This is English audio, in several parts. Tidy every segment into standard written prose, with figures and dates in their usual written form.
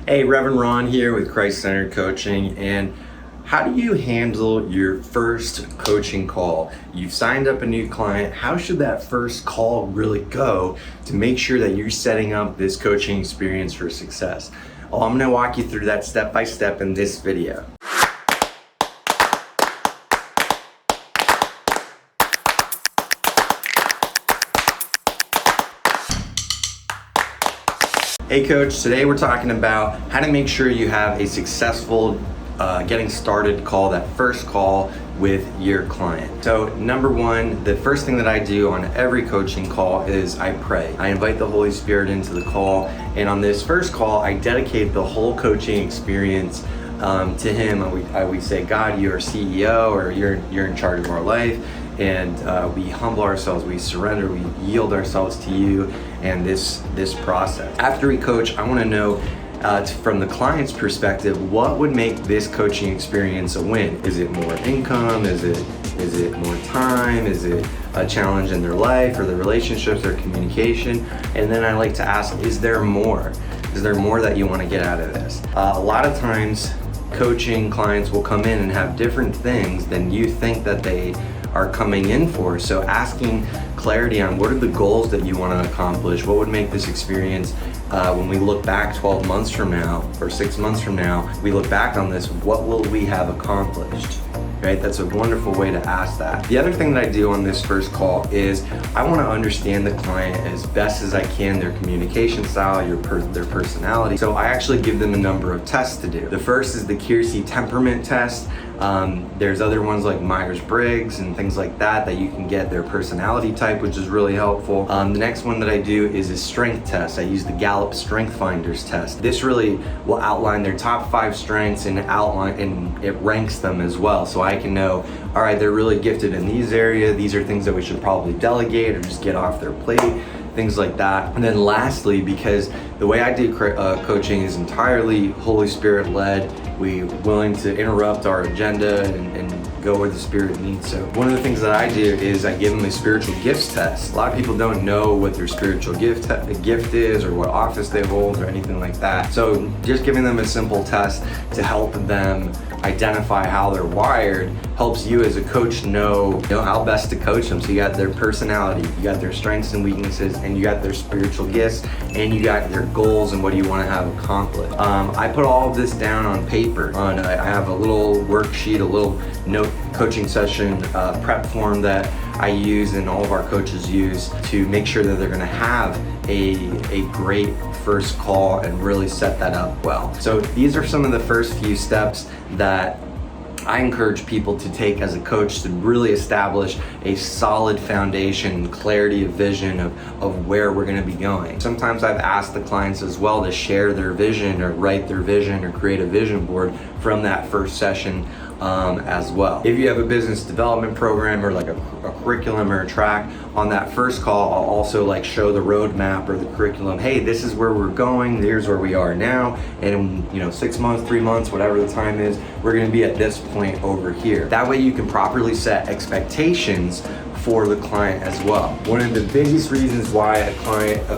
Hey, Reverend Ron here with Christ-Centered Coaching. And how do you handle your first coaching call? You've signed up a new client. How should that first call really go to make sure that you're setting up this coaching experience for success? Well, I'm gonna walk you through that step by step in this video. Hey coach, today we're talking about how to make sure you have a successful getting started call, that first call with your client. So number one, the first thing that I do on every coaching call is I pray. I invite the Holy Spirit into the call, and on this first call, I dedicate the whole coaching experience to Him. We say, God, you're CEO, or you're in charge of our life. And we humble ourselves, we surrender, we yield ourselves to you and this process. After we coach, I want to know from the client's perspective, what would make this coaching experience a win? Is it more income? Is it more time? Is it a challenge in their life or their relationships, their communication? And then I like to ask, is there more? Is there more that you want to get out of this? A lot of times, coaching clients will come in and have different things than you think that they are coming in for. So asking clarity on what are the goals that you want to accomplish, what would make this experience, when we look back 12 months from now or 6 months from now, we look back on this, what will we have accomplished? Right? That's a wonderful way to ask that. The other thing that I do on this first call is I want to understand the client as best as I can, their communication style, their personality. So I actually give them a number of tests to do. The first is the Keirsey temperament test. There's other ones like Myers-Briggs and things like that you can get their personality type, which is really helpful. The next one that I do is a strength test. I use the Gallup Strength Finders test. This really will outline their top 5 strengths and it ranks them as well. So I can know, all right, they're really gifted in these areas. These are things that we should probably delegate or just get off their plate, things like that. And then lastly, because the way I do coaching is entirely Holy Spirit led, we're willing to interrupt our agenda and go where the Spirit needs. So one of the things that I do is I give them a spiritual gifts test. A lot of people don't know what their spiritual gift is or what office they hold or anything like that. So just giving them a simple test to help them identify how they're wired helps you as a coach know how best to coach them. So you got their personality, you got their strengths and weaknesses, and you got their spiritual gifts, and you got their goals and what do you want to have accomplished. I put all of this down on paper. I have a little worksheet, a little note coaching session prep form that I use and all of our coaches use to make sure that they're going to have a great first call and really set that up well. So these are some of the first few steps that I encourage people to take as a coach to really establish a solid foundation, clarity of vision of where we're going to be going. Sometimes I've asked the clients as well to share their vision or write their vision or create a vision board from that first session as well. If you have a business development program or like a curriculum or a track, on that first call I'll also show the roadmap or the curriculum. Hey, this is where we're going, here's where we are now, and 6 months, 3 months, whatever the time is, we're going to be at this point over here. That way you can properly set expectations for the client as well. One of the biggest reasons why a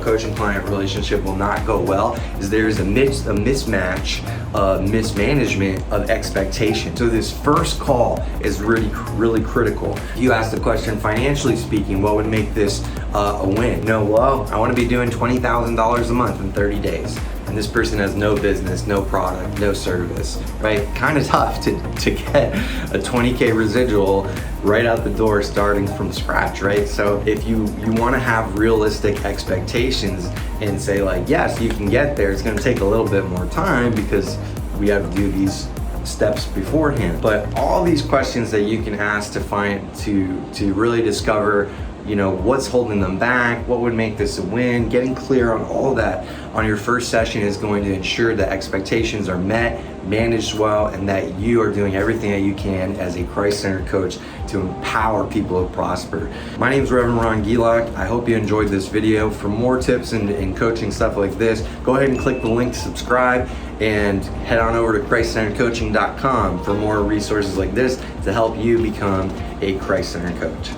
coach-and-client relationship will not go well is there's a mismatch, mismanagement of expectation. So this first call is really critical. If you ask the question, financially speaking, what would make this a win? Well, I want to be doing $20,000 a month in 30 days. And this person has no business, no product, no service, right? Kind of tough to get a 20K residual right out the door starting from scratch, right? So if you want to have realistic expectations and say yes, you can get there, it's going to take a little bit more time because we have to do these steps beforehand. But all these questions that you can ask to really discover what's holding them back, what would make this a win, getting clear on all that on your first session is going to ensure that expectations are met, managed well, and that you are doing everything that you can as a Christ-centered coach to empower people to prosper. My name is Reverend Ron Gilak. I hope you enjoyed this video. For more tips and coaching stuff like this, go ahead and click the link to subscribe and head on over to ChristCenteredCoaching.com for more resources like this to help you become a Christ-centered coach.